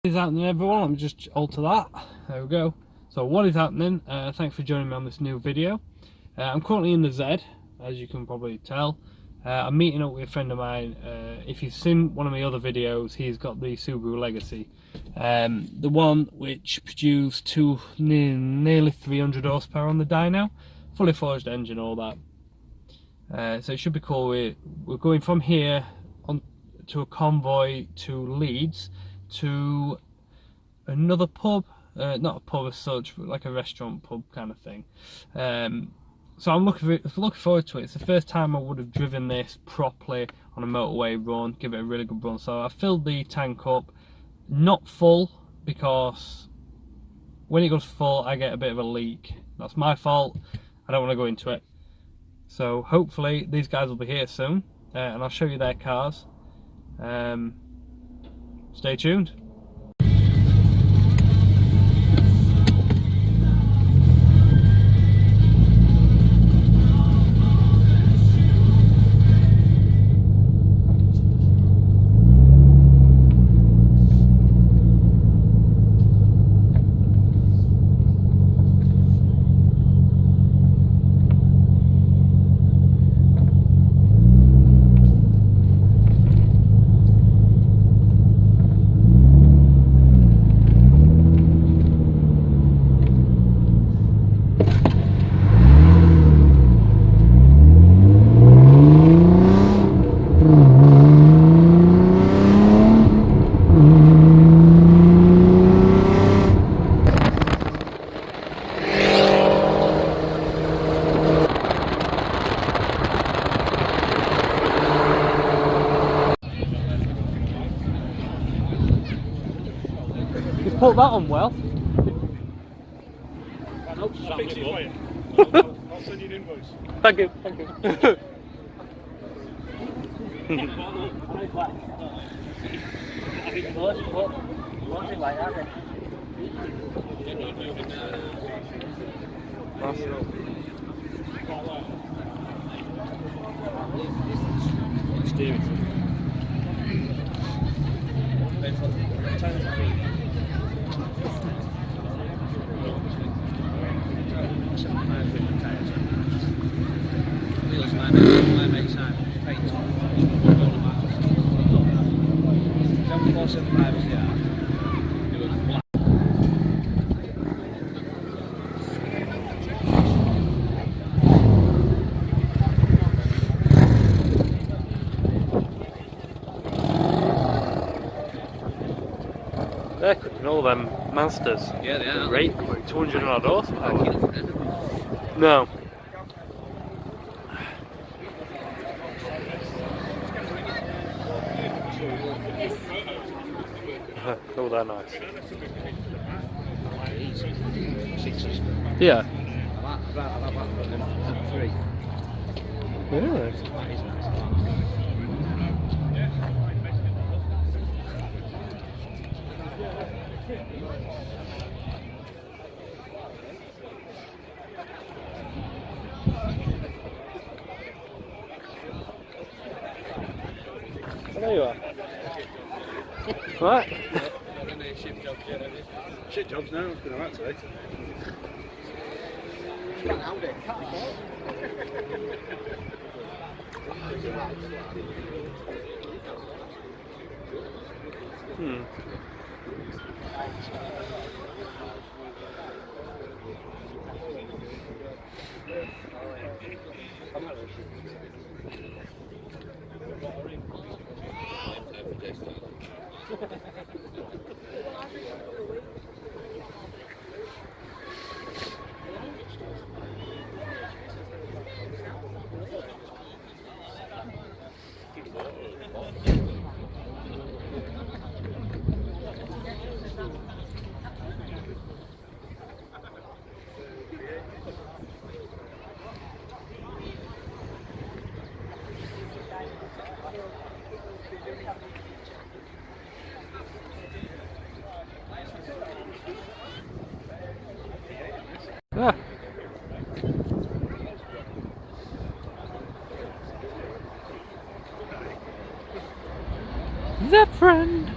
What is happening, everyone? Let me just alter that. There we go. So what is happening? Thanks for joining me on this new video. I'm currently in the Z, as you can probably tell. I'm meeting up with a friend of mine. If you've seen one of my other videos, he's got the Subaru Legacy, the one which produced nearly 300 horsepower on the dyno, fully forged engine, all that. So it should be cool. We're going from here on to a convoy to Leeds, to another pub, not a pub as such, but like a restaurant pub kind of thing. So I'm looking forward to it. It's the first time I would have driven this properly on a motorway run, give it a really good run. So I filled the tank up, not full, because when it goes full I get a bit of a leak. That's my fault, I don't want to go into it. So hopefully these guys will be here soon, and I'll show you their cars. Stay tuned. Put that on well. I'll fix it for you. I'll send you an invoice. Thank you, thank you. They're cooking all them masters. Yeah, they are. Great, 200 odd horsepower. No. Oh, they're nice. Yeah. Really? There you are. Right. Shit jobs now, it's been alright today. Ah. The friend.